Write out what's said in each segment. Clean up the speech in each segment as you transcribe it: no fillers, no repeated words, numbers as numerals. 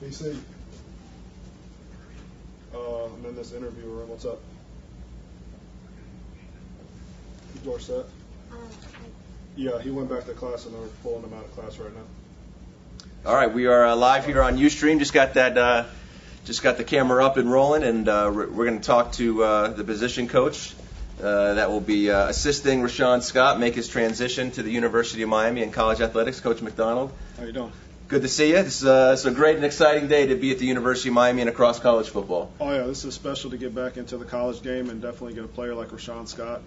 BC, I'm in this interview room. What's up? Dorset? Yeah, he went back to class and they're pulling him out of class right now. All right, we are live here on Ustream. Just got the camera up and rolling, and we're going to talk to the position coach that will be assisting Rashawn Scott make his transition to the University of Miami in college athletics. Coach McDonald. How you doing? Good to see you. It's a great and exciting day to be at the University of Miami and across college football. Oh yeah, this is special to get back into the college game and definitely get a player like Rashawn Scott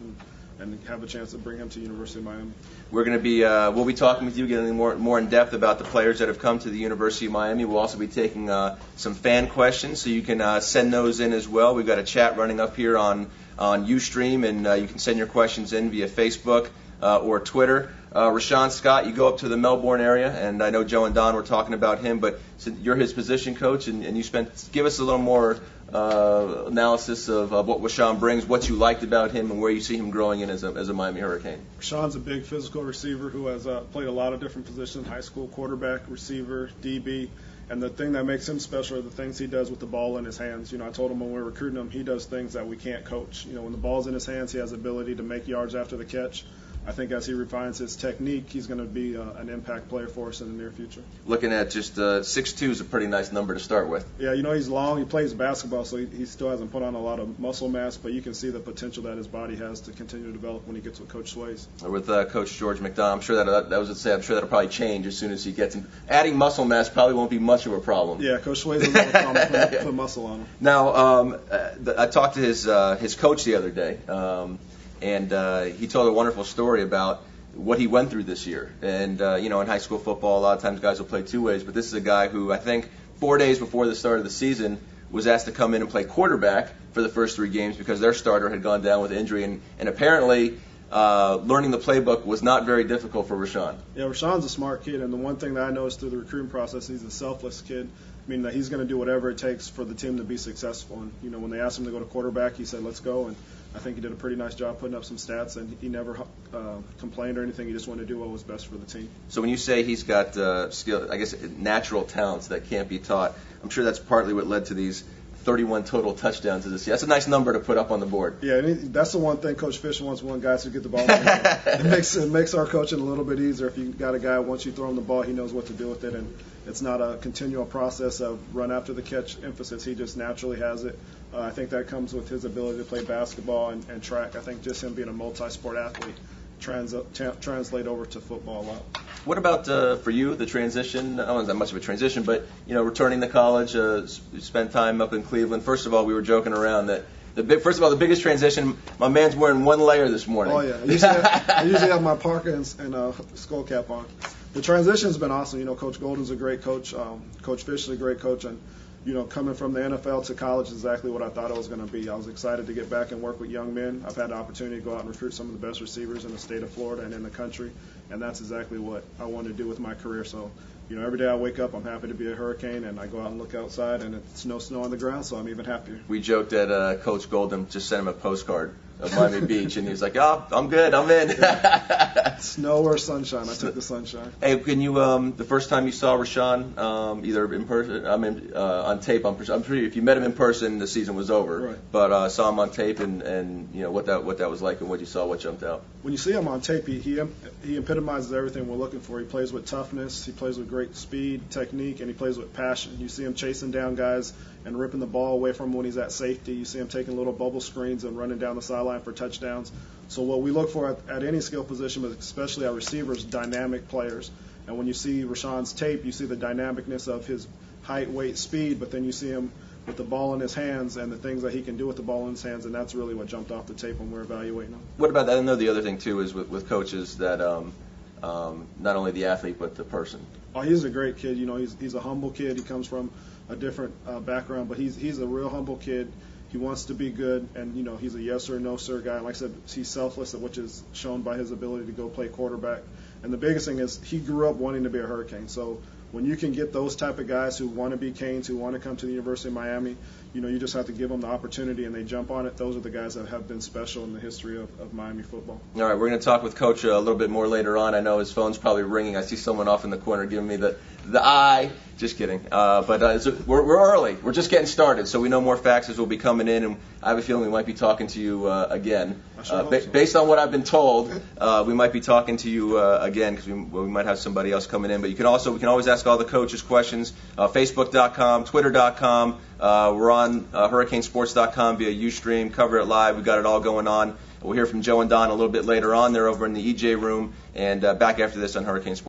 and have a chance to bring him to University of Miami. We're going to be we'll be talking with you, getting more in depth about the players that have come to the University of Miami. We'll also be taking some fan questions, so you can send those in as well. We've got a chat running up here on Ustream, and you can send your questions in via Facebook or Twitter. Rashawn Scott, you go up to the Melbourne area, and I know Joe and Don were talking about him, but so you're his position coach, and you give us a little more analysis of what Rashawn brings, what you liked about him, and where you see him growing in as a Miami Hurricane. Rashawn's a big physical receiver who has played a lot of different positions, high school, quarterback, receiver, DB. And the thing that makes him special are the things he does with the ball in his hands. You know, I told him when we were recruiting him, he does things that we can't coach. You know, when the ball's in his hands, he has the ability to make yards after the catch. I think as he refines his technique, he's going to be an impact player for us in the near future. Looking at just 6'2" is a pretty nice number to start with. Yeah, you know, he's long. He plays basketball, so he still hasn't put on a lot of muscle mass, but you can see the potential that his body has to continue to develop when he gets with Coach Sway's. With Coach George McDonald, I'm sure that'll probably change as soon as he gets him. Adding muscle mass probably won't be much of a problem. Yeah, Coach Sway's a little problem put muscle on him. Now, I talked to his coach the other day. And he told a wonderful story about what he went through this year. And, in high school football, a lot of times guys will play two ways. But this is a guy who, I think, 4 days before the start of the season, was asked to come in and play quarterback for the first 3 games because their starter had gone down with injury. And apparently, learning the playbook was not very difficult for Rashawn. Yeah, Rashawn's a smart kid. And the one thing that I noticed through the recruiting process, he's a selfless kid. I mean, that he's going to do whatever it takes for the team to be successful. And, when they asked him to go to quarterback, he said, let's go. And I think he did a pretty nice job putting up some stats, and he never complained or anything. He just wanted to do what was best for the team. So when you say he's got skill, I guess natural talents that can't be taught, I'm sure that's partly what led to these 31 total touchdowns this year. That's a nice number to put up on the board. Yeah, and that's the one thing Coach Fisher wants guys to get the ball in the it makes our coaching a little bit easier if you got a guy, once you throw him the ball, he knows what to do with it, and it's not a continual process of run after the catch emphasis. He just naturally has it. I think that comes with his ability to play basketball and track. I think just him being a multi-sport athlete translate over to football a lot. What about for you, the transition? I don't know if that much of a transition, but returning to college, spent time up in Cleveland. First of all, we were joking around that the biggest transition. My man's wearing one layer this morning. Oh yeah, I usually have my parka and skull cap on. The transition's been awesome. Coach Golden's a great coach. Coach Fisher's a great coach, and coming from the NFL to college is exactly what I thought it was going to be. I was excited to get back and work with young men. I've had the opportunity to go out and recruit some of the best receivers in the state of Florida and in the country, and that's exactly what I want to do with my career. So, every day I wake up, I'm happy to be a Hurricane, and I go out and look outside, and it's no snow on the ground, so I'm even happier. We joked that Coach Golden just sent him a postcard of Miami Beach, and he was like, "Oh, I'm good, I'm in." Snow or sunshine? I took the sunshine. Hey, can you? The first time you saw Rashawn, either in person, on tape. I'm pretty. If you met him in person, the season was over. Right. But saw him on tape, and what that was like, and what you saw, what jumped out. When you see him on tape, he epitomizes everything we're looking for. He plays with toughness, he plays with great speed, technique, and he plays with passion. You see him chasing down guys and ripping the ball away from him when he's at safety. You see him taking little bubble screens and running down the sideline for touchdowns. So what we look for at any skill position, but especially our receivers, dynamic players. And when you see Rashawn's tape, you see the dynamicness of his height, weight, speed, but then you see him with the ball in his hands and the things that he can do with the ball in his hands, and that's really what jumped off the tape when we're evaluating him. What about that? I know the other thing, too, is with coaches that not only the athlete but the person. Oh, he's a great kid. He's a humble kid. He comes from a different background, but he's a real humble kid. He wants to be good, and he's a yes or no sir guy. And like I said, he's selfless, which is shown by his ability to go play quarterback. And the biggest thing is he grew up wanting to be a Hurricane. So when you can get those type of guys who want to be Canes, who want to come to the University of Miami, you just have to give them the opportunity and they jump on it. Those are the guys that have been special in the history of Miami football. All right, we're going to talk with Coach a little bit more later on. I know his phone's probably ringing. I see someone off in the corner giving me the the eye. Just kidding. We're early. We're just getting started, so we know more faxes will be coming in, and I have a feeling we might be talking to you again. Based on what I've been told, we might be talking to you again because we might have somebody else coming in. But we can always ask all the coaches questions. Facebook.com, Twitter.com. We're on HurricaneSports.com via Ustream. Cover it live. We've got it all going on. We'll hear from Joe and Don a little bit later on. They're over in the EJ room, and back after this on Hurricane Sports.